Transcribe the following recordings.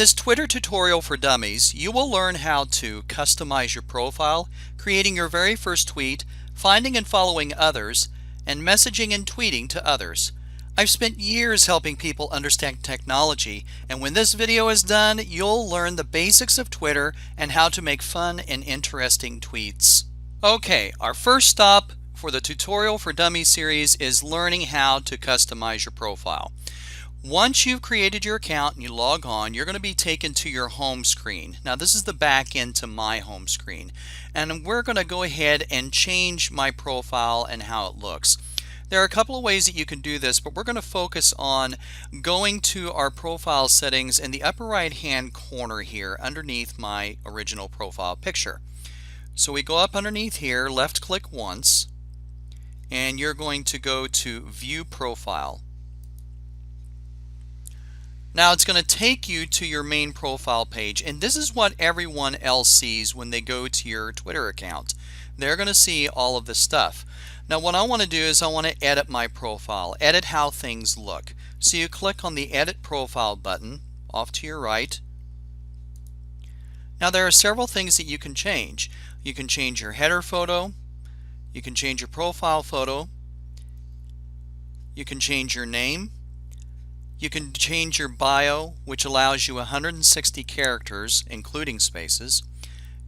this Twitter tutorial for dummies, you will learn how to customize your profile, creating your very first tweet, finding and following others, and messaging and tweeting to others. I've spent years helping people understand technology, and when this video is done, you'll learn the basics of Twitter and how to make fun and interesting tweets. Okay, our first stop for the Tutorial for Dummies series is learning how to customize your profile. Once you've created your account and you log on, you're going to be taken to your home screen. Now this is the back end to my home screen, and we're going to go ahead and change my profile and how it looks. There are a couple of ways that you can do this, but we're going to focus on going to our profile settings in the upper right hand corner here underneath my original profile picture. So we go up underneath here, left click once, and you're going to go to View Profile. Now it's going to take you to your main profile page, and this is what everyone else sees when they go to your Twitter account. They're going to see all of this stuff. Now what I want to do is I want to edit my profile, edit how things look. So you click on the Edit Profile button off to your right. Now there are several things that you can change. You can change your header photo, you can change your profile photo, you can change your name, you can change your bio, which allows you 160 characters including spaces.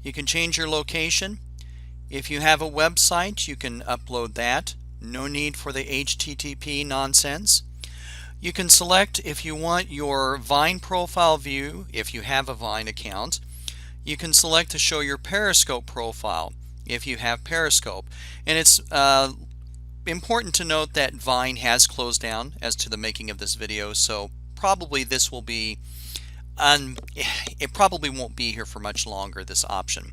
You can change your location. If you have a website, you can upload that. No need for the HTTP nonsense. You can select if you want your Vine profile view, if you have a Vine account. You can select to show your Periscope profile if you have Periscope. And it's important to note that Vine has closed down as to the making of this video, so probably this will be it probably won't be here for much longer, this option.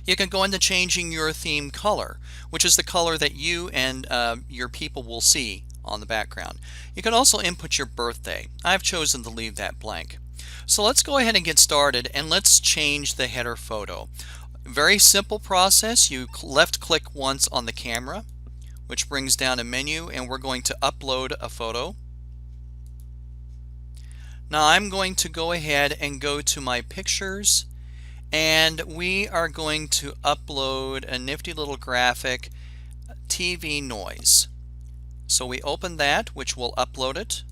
You can go into changing your theme color, which is the color that you and your people will see on the background. You can also input your birthday. I've chosen to leave that blank. So let's go ahead and get started, and let's change the header photo. Very simple process. You left click once on the camera, which brings down a menu, and we're going to upload a photo. Now I'm going to go ahead and go to my pictures, and we are going to upload a nifty little graphic, TV noise. So we open that, which will upload it.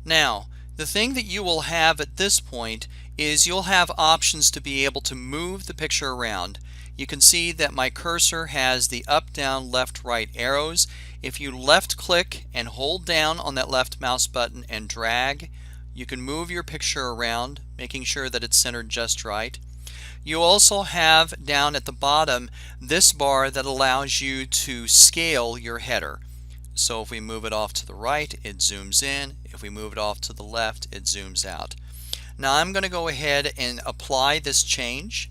Now the thing that you will have at this point is you'll have options to be able to move the picture around. You can see that my cursor has the up, down, left, right arrows. If you left click and hold down on that left mouse button and drag, you can move your picture around, making sure that it's centered just right. You also have down at the bottom this bar that allows you to scale your header. So if we move it off to the right, it zooms in. If we move it off to the left, it zooms out. Now I'm going to go ahead and apply this change.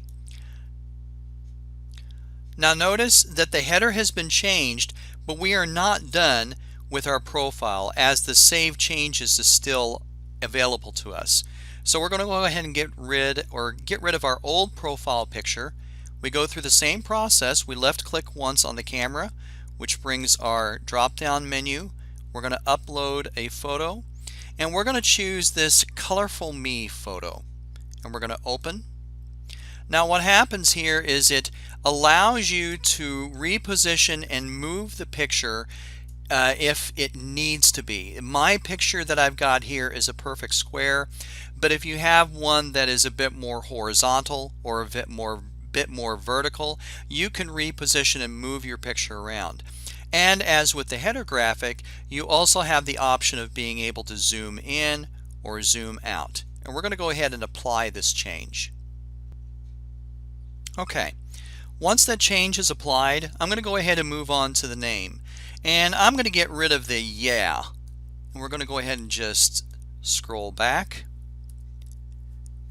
Now notice that the header has been changed, but we are not done with our profile, as the Save Changes is still available to us. So we're going to go ahead and get rid of our old profile picture. We go through the same process. We left click once on the camera, which brings our drop down menu. We're going to upload a photo, and we're going to choose this colorful me photo, and we're going to open. Now what happens here is it allows you to reposition and move the picture if it needs to be. My picture that I've got here is a perfect square, but if you have one that is a bit more horizontal or a bit more vertical, you can reposition and move your picture around. And as with the header graphic, you also have the option of being able to zoom in or zoom out. And we're going to go ahead and apply this change. Okay, once that change is applied, I'm going to go ahead and move on to the name. And I'm going to get rid of the yeah. And we're going to go ahead and just scroll back.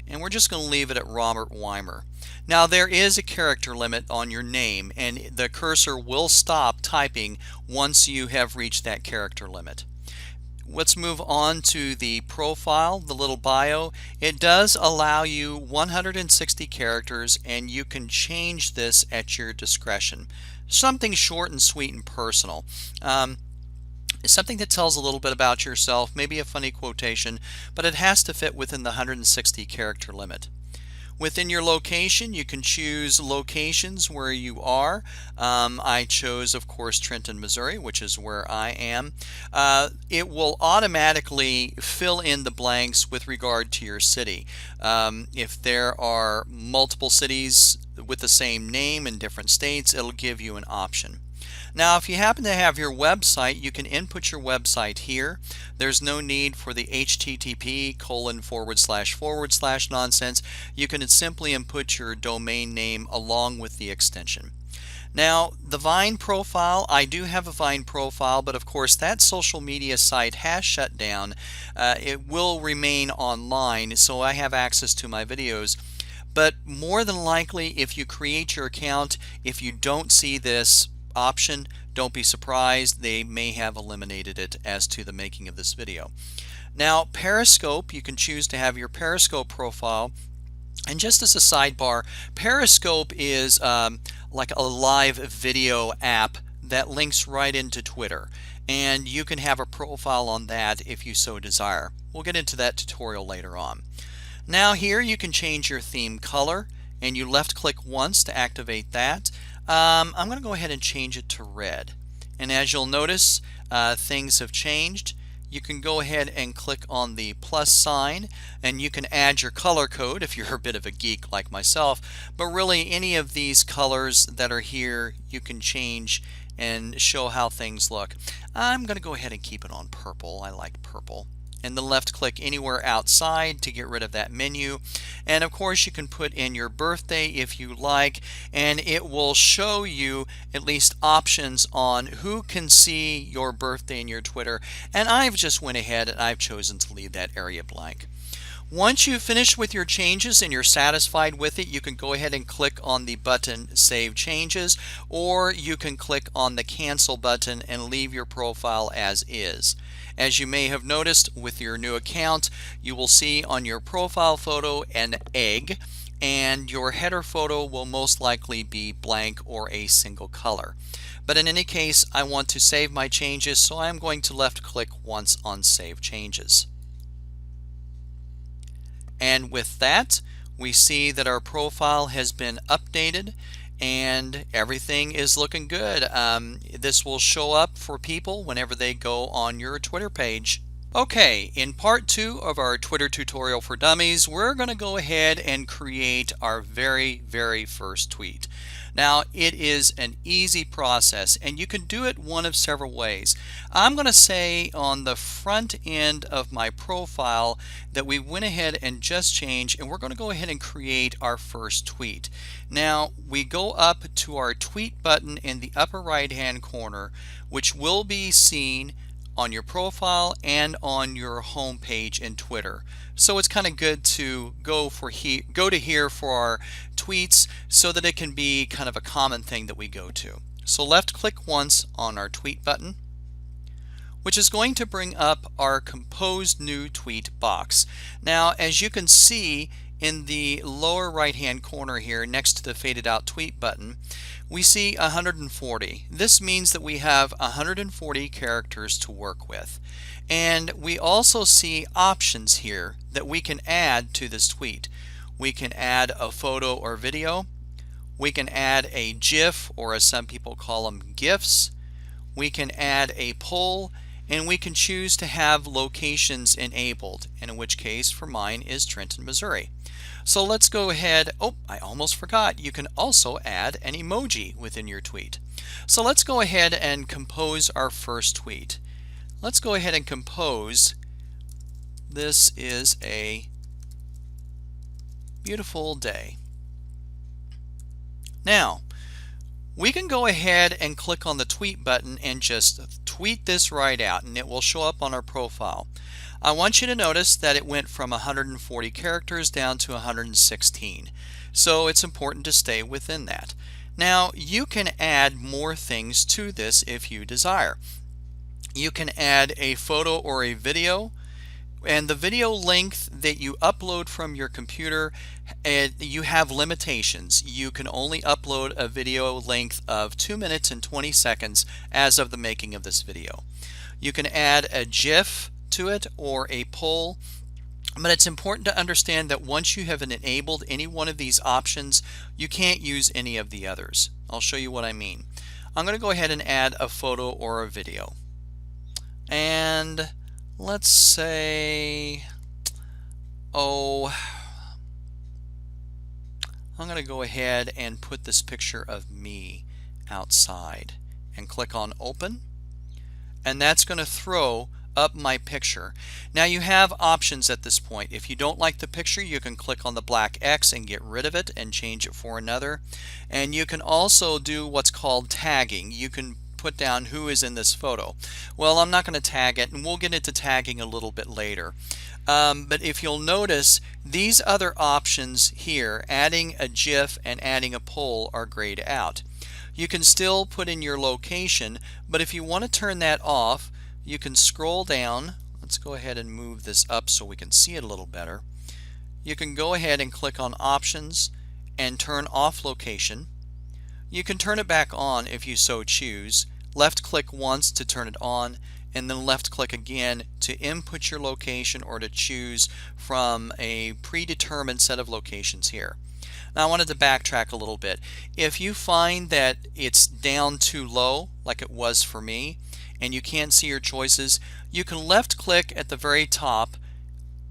And we're just going to leave it at Robert Weimer. Now there is a character limit on your name, and the cursor will stop typing once you have reached that character limit. Let's move on to the profile, the little bio. It does allow you 160 characters, and you can change this at your discretion. Something short and sweet and personal. It's something that tells a little bit about yourself, maybe a funny quotation, but it has to fit within the 160 character limit. Within your location, you can choose locations where you are. I chose, of course, Trenton, Missouri, which is where I am. It will automatically fill in the blanks with regard to your city. If there are multiple cities with the same name in different states, it'll give you an option. Now, if you happen to have your website, you can input your website here. There's no need for the http:// nonsense. You can simply input your domain name along with the extension. Now, the Vine profile, I do have a Vine profile, but of course that social media site has shut down. It will remain online, so I have access to my videos. But more than likely, if you create your account, if you don't see this option, don't be surprised. They may have eliminated it as to the making of this video. Now, Periscope, you can choose to have your Periscope profile. And just as a sidebar, Periscope is like a live video app that links right into Twitter. And you can have a profile on that if you so desire. We'll get into that tutorial later on. Now here you can change your theme color, and you left click once to activate that. I'm going to go ahead and change it to red. And as you'll notice, things have changed. You can go ahead and click on the plus sign, and you can add your color code if you're a bit of a geek like myself. But really, any of these colors that are here, you can change and show how things look. I'm going to go ahead and keep it on purple. I like purple. And then left click anywhere outside to get rid of that menu. And of course you can put in your birthday if you like, and it will show you at least options on who can see your birthday in your Twitter. And I've just went ahead and I've chosen to leave that area blank. Once you've finished with your changes and you're satisfied with it, you can go ahead and click on the button Save Changes, or you can click on the Cancel button and leave your profile as is. As you may have noticed with your new account, you will see on your profile photo an egg, and your header photo will most likely be blank or a single color. But in any case, I want to save my changes, so I'm going to left click once on Save Changes. And with that, we see that our profile has been updated and everything is looking good. This will show up for people whenever they go on your Twitter page. Okay, in part 2 of our Twitter tutorial for dummies, we're going to go ahead and create our very first tweet. Now, it is an easy process, and you can do it one of several ways. I'm going to say on the front end of my profile that we went ahead and just changed, and we're going to go ahead and create our first tweet. Now, we go up to our tweet button in the upper right hand corner, which will be seen on your profile and on your home page in Twitter. So it's kind of good to go to here for our tweets so that it can be kind of a common thing that we go to. So left click once on our tweet button, which is going to bring up our composed new tweet box. Now, as you can see in the lower right hand corner here next to the faded out tweet button, we see 140. This means that we have 140 characters to work with. And we also see options here that we can add to this tweet. We can add a photo or video. We can add a GIF, or as some people call them, GIFs. We can add a poll, and we can choose to have locations enabled, and in which case for mine is Trenton, Missouri. So let's go ahead. Oh, I almost forgot. You can also add an emoji within your tweet. So let's go ahead and compose our first tweet. Let's go ahead and compose. This is a beautiful day. Now, we can go ahead and click on the tweet button and just tweet this right out, and it will show up on our profile. I want you to notice that it went from 140 characters down to 116. So it's important to stay within that. Now, you can add more things to this if you desire. You can add a photo or a video, and the video length that you upload from your computer, you have limitations. You can only upload a video length of 2 minutes and 20 seconds as of the making of this video. You can add a GIF to it or a poll. But it's important to understand that once you have enabled any one of these options, you can't use any of the others. I'll show you what I mean. I'm going to go ahead and add a photo or a video. And let's say, I'm going to go ahead and put this picture of me outside and click on open. And that's going to throw up my picture. Now you have options at this point. If you don't like the picture, you can click on the black X and get rid of it and change it for another. And you can also do what's called tagging. You can put down who is in this photo. Well, I'm not going to tag it, and we'll get into tagging a little bit later. But if you'll notice, these other options here, adding a GIF and adding a poll, are grayed out. You can still put in your location, but if you want to turn that off, you can scroll down. Let's go ahead and move this up so we can see it a little better. You can go ahead and click on options and turn off location. You can turn it back on if you so choose. Left click once to turn it on, and then left click again to input your location or to choose from a predetermined set of locations here. Now I wanted to backtrack a little bit. If you find that it's down too low, like it was for me, and you can't see your choices, you can left click at the very top,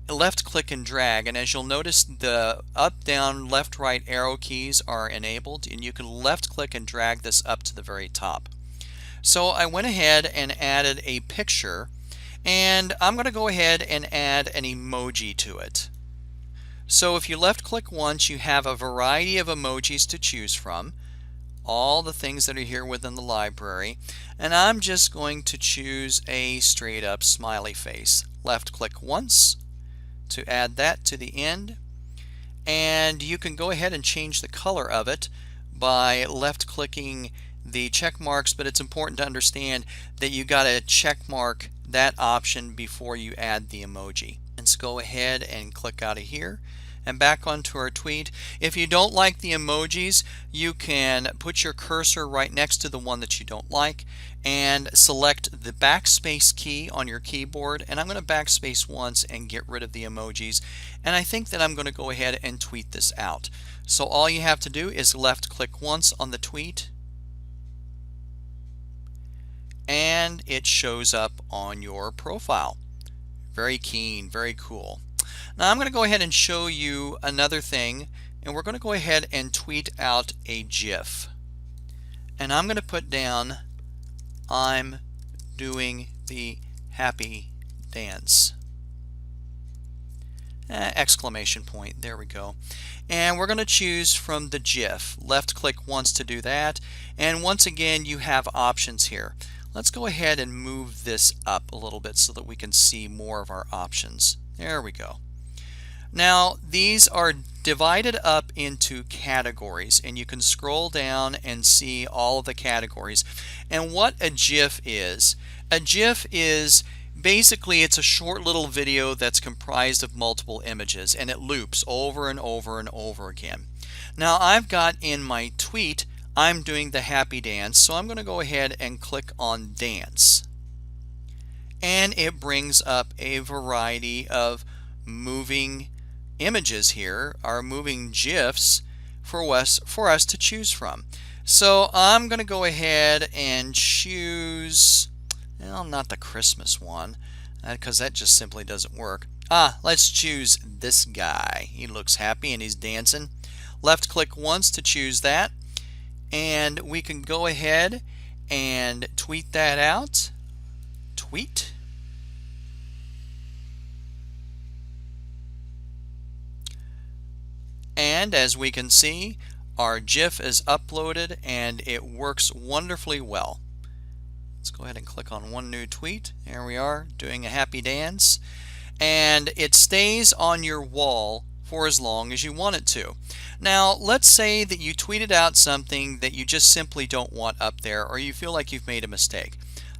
left click and drag, and as you'll notice, the up, down, left, right arrow keys are enabled, and you can left click and drag this up to the very top. So I went ahead and added a picture, and I'm going to go ahead and add an emoji to it. So if you left click once, you have a variety of emojis to choose from, all the things that are here within the library, and I'm just going to choose a straight up smiley face. Left click once to add that to the end, and you can go ahead and change the color of it by left clicking the check marks, but it's important to understand that you got to check mark that option before you add the emoji. Let's go ahead and click out of here and back onto our tweet. If you don't like the emojis, you can put your cursor right next to the one that you don't like and select the backspace key on your keyboard, and I'm going to backspace once and get rid of the emojis, and I think that I'm going to go ahead and tweet this out. So all you have to do is left click once on the tweet and it shows up on your profile. Very keen, very cool. Now I'm going to go ahead and show you another thing, and we're going to go ahead and tweet out a GIF. And I'm going to put down, I'm doing the happy dance. Exclamation point, there we go. And we're going to choose from the GIF. Left click once to do that, and once again you have options here. Let's go ahead and move this up a little bit so that we can see more of our options. There we go. Now these are divided up into categories, and you can scroll down and see all of the categories. And what a GIF is basically, it's a short little video that's comprised of multiple images, and it loops over and over and over again. Now I've got in my tweet, I'm doing the happy dance, so I'm going to go ahead and click on dance. And it brings up a variety of moving images here, are moving GIFs for us to choose from. So I'm going to go ahead and choose, well, not the Christmas one, because that just simply doesn't work. Let's choose this guy. He looks happy and he's dancing. Left click once to choose that, and we can go ahead and tweet that out. Tweet. And as we can see, our GIF is uploaded and it works wonderfully well. Let's go ahead and click on one new tweet. There we are, doing a happy dance. And it stays on your wall for as long as you want it to. Now, let's say that you tweeted out something that you just simply don't want up there, or you feel like you've made a mistake.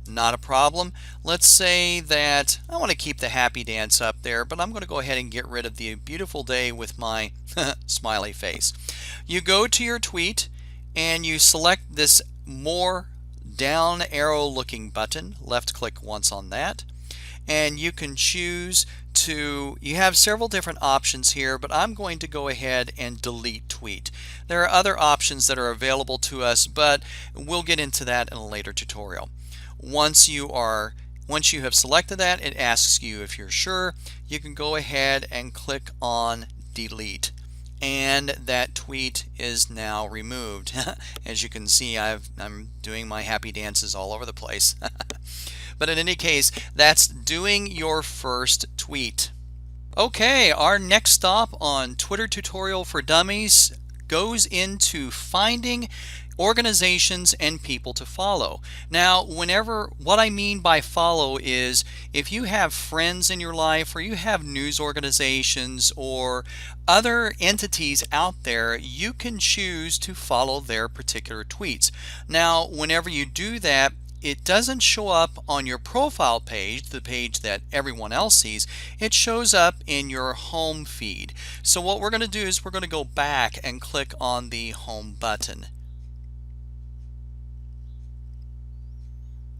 Not a problem. Let's say that I want to keep the happy dance up there, but I'm going to go ahead and get rid of the beautiful day with my smiley face. You go to your tweet and you select this more down arrow looking button. Left click once on that, and you can choose to, you have several different options here, but I'm going to go ahead and delete tweet. There are other options that are available to us, but we'll get into that in a later tutorial. Once you have selected that, it asks you if you're sure. You can go ahead and click on delete, and that tweet is now removed. As you can see, I'm doing my happy dances all over the place. But in any case, that's doing your first tweet. Okay, our next stop on Twitter Tutorial for Dummies goes into finding organizations and people to follow. Now, what I mean by follow is if you have friends in your life, or you have news organizations or other entities out there, you can choose to follow their particular tweets. Now, whenever you do that, it doesn't show up on your profile page, the page that everyone else sees. It shows up in your home feed. So what we're going to do is we're going to go back and click on the home button.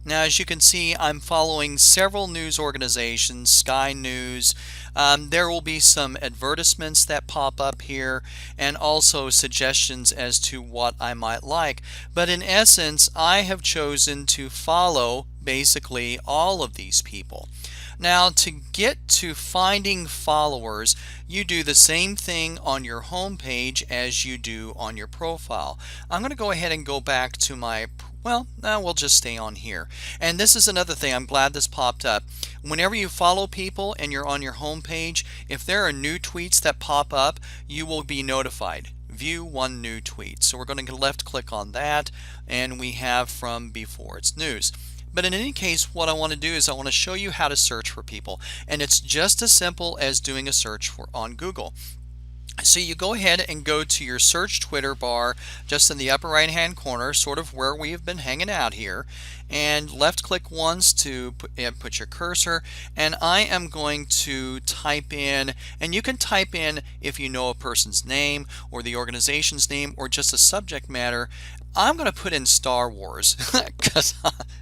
Now, as you can see, I'm following several news organizations, Sky News. There will be some advertisements that pop up here, and also suggestions as to what I might like. But in essence, I have chosen to follow basically all of these people. Now, to get to finding followers, you do the same thing on your home page as you do on your profile. I'm going to go ahead and go back to my, we'll just stay on here. And this is another thing, I'm glad this popped up. Whenever you follow people and you're on your home page, if there are new tweets that pop up, you will be notified. View one new tweet. So we're going to left click on that, and we have from before it's news. But in any case, what I want to do is I want to show you how to search for people. And it's just as simple as doing a search on Google. So you go ahead and go to your search Twitter bar just in the upper right hand corner, sort of where we have been hanging out here, and left click once to put your cursor, and I am going to type in, and you can type in if you know a person's name or the organization's name or just a subject matter. I'm going to put in Star Wars because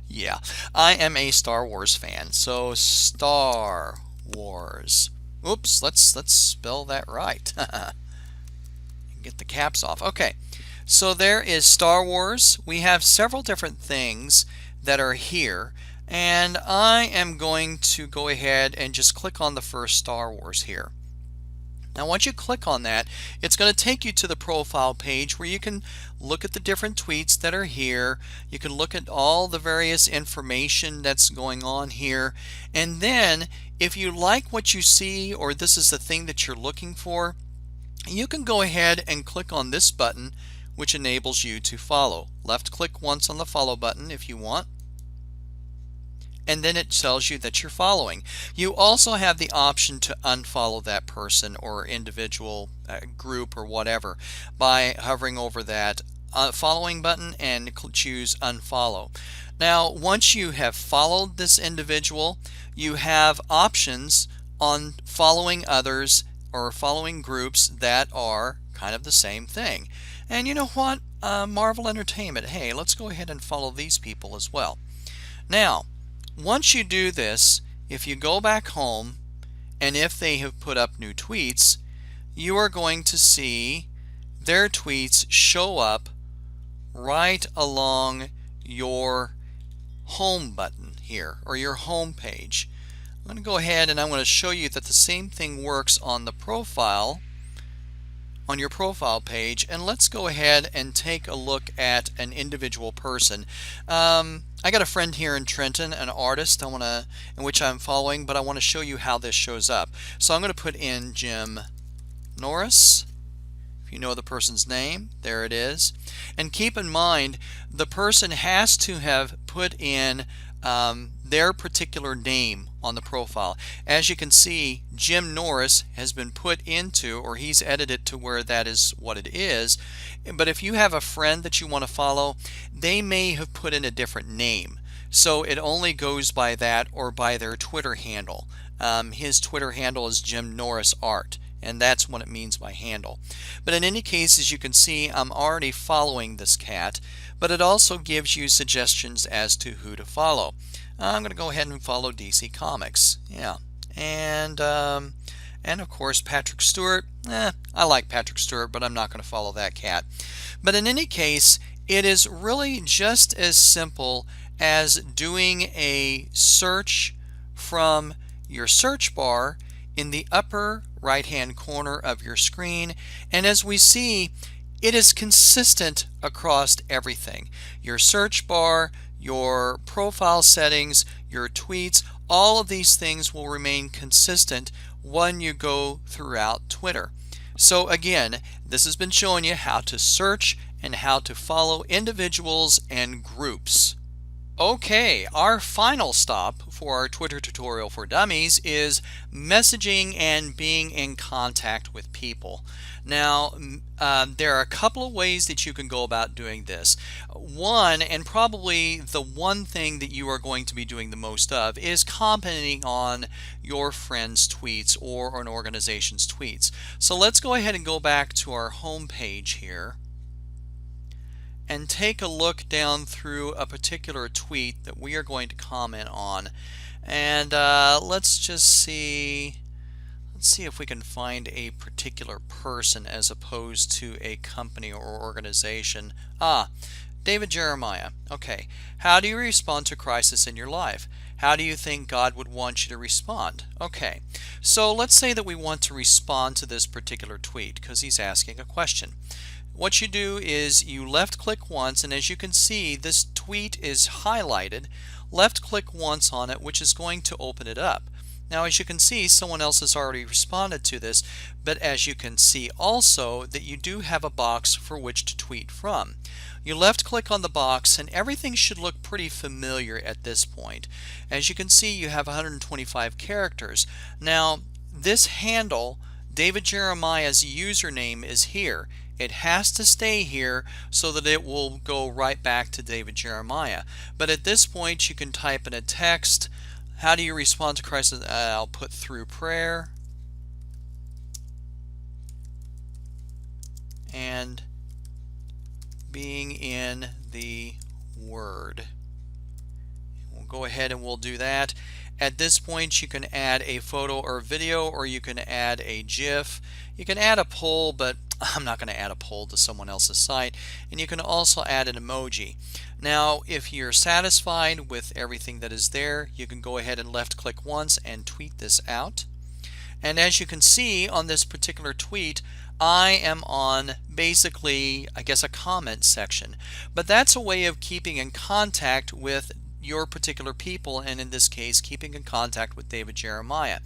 yeah, I am a Star Wars fan. So Star Wars. Oops, let's spell that right. Get the caps off. Okay, so there is Star Wars. We have several different things that are here, and I am going to go ahead and just click on the first Star Wars here. Now once you click on that, it's going to take you to the profile page where you can look at the different tweets that are here. You can look at all the various information that's going on here, and then if you like what you see, or this is the thing that you're looking for, you can go ahead and click on this button, which enables you to follow. Left click once on the follow button if you want, and then it tells you that you're following. You also have the option to unfollow that person or individual group or whatever by hovering over that following button and choose unfollow. Now once you have followed this individual, you have options on following others or following groups that are kind of the same thing. And you know what? Marvel Entertainment, hey, let's go ahead and follow these people as well. Now once you do this, if you go back home and if they have put up new tweets, you are going to see their tweets show up right along your home button here, or your home page. I'm going to go ahead and I'm going to show you that the same thing works on the profile, on your profile page, and let's go ahead and take a look at an individual person. I got a friend here in Trenton, an artist in which I'm following, but I want to show you how this shows up. So I'm going to put in Jim Norris. If you know the person's name, there it is. And keep in mind, the person has to have put in their particular name on the profile. As you can see, Jim Norris has been put into, or he's edited to where that is what it is. But if you have a friend that you want to follow, they may have put in a different name. So it only goes by that or by their Twitter handle. His Twitter handle is Jim Norris Art. and that's what it means by handle. But in any case, as you can see, I'm already following this cat, but it also gives you suggestions as to who to follow. I'm going to go ahead and follow DC Comics. Yeah, and of course Patrick Stewart. I like Patrick Stewart, but I'm not going to follow that cat. But in any case, it is really just as simple as doing a search from your search bar in the upper right hand corner of your screen, and as we see, it is consistent across everything. Your search bar, your profile settings, your tweets, all of these things will remain consistent when you go throughout Twitter. So again, this has been showing you how to search and how to follow individuals and groups. Okay, our final stop for our Twitter tutorial for dummies is messaging and being in contact with people. Now, there are a couple of ways that you can go about doing this. One, and probably the one thing that you are going to be doing the most of, is commenting on your friend's tweets or an organization's tweets. So let's go ahead and go back to our home page here and take a look down through a particular tweet that we are going to comment on. And let's just see, if we can find a particular person as opposed to a company or organization. David Jeremiah. Okay, how do you respond to crisis in your life? How do you think God would want you to respond? Okay, so let's say that we want to respond to this particular tweet because he's asking a question. What you do is you left click once, and as you can see, this tweet is highlighted. Left click once on it, which is going to open it up. Now, as you can see, someone else has already responded to this, but as you can see also that you do have a box for which to tweet from. You left click on the box and everything should look pretty familiar at this point. As you can see, you have 125 characters. Now, this handle, David Jeremiah's username, is here. It has to stay here so that it will go right back to David Jeremiah. But at this point, you can type in a text. How do you respond to crisis? I'll put through prayer and being in the Word. We'll go ahead and we'll do that. At this point, you can add a photo or video, or you can add a GIF. You can add a poll, but I'm not going to add a poll to someone else's site. And you can also add an emoji. Now, if you're satisfied with everything that is there, you can go ahead and left click once and tweet this out. And as you can see on this particular tweet, I am on basically, I guess, a comment section. But that's a way of keeping in contact with your particular people, and in this case keeping in contact with David Jeremiah.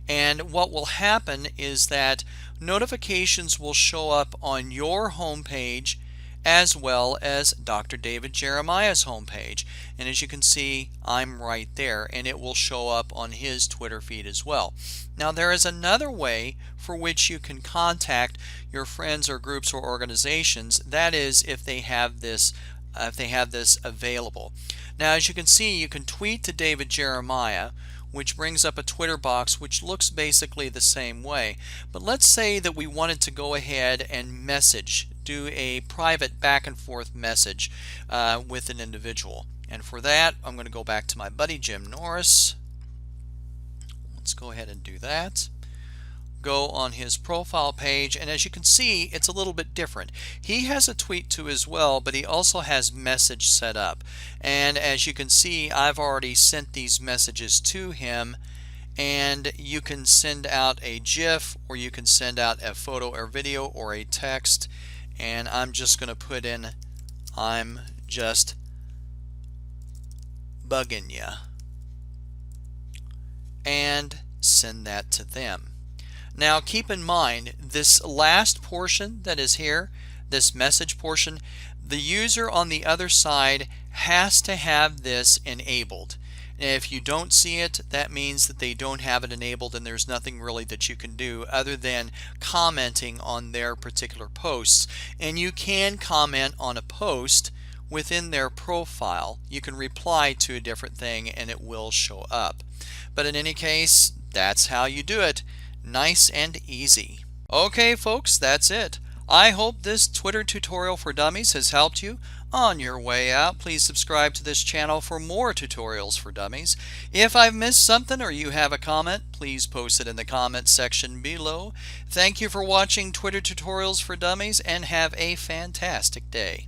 And what will happen is that notifications will show up on your home page as well as Dr. David Jeremiah's homepage. And as you can see, I'm right there, and it will show up on his Twitter feed as well. Now, there is another way for which you can contact your friends or groups or organizations. That is, if they have this available. Now, as you can see, you can tweet to David Jeremiah, which brings up a Twitter box which looks basically the same way. But let's say that we wanted to go ahead and message, do a private back and forth message with an individual. And for that, I'm going to go back to my buddy Jim Norris. Let's go ahead and do that. Go on his profile page, and as you can see, it's a little bit different. He has a tweet too as well, but he also has message set up. And as you can see, I've already sent these messages to him, and you can send out a GIF, or you can send out a photo or video or a text. And I'm just going to put in, I'm just bugging ya, and send that to them. Now, keep in mind, this last portion that is here, this message portion, the user on the other side has to have this enabled. And if you don't see it, that means that they don't have it enabled, and there's nothing really that you can do other than commenting on their particular posts. And you can comment on a post within their profile. You can reply to a different thing and it will show up. But in any case, that's how you do it. Nice and easy. Okay folks, that's it. I hope this Twitter tutorial for dummies has helped you. On your way out, please subscribe to this channel for more tutorials for dummies. If I've missed something or you have a comment, please post it in the comments section below. Thank you for watching Twitter tutorials for dummies and have a fantastic day.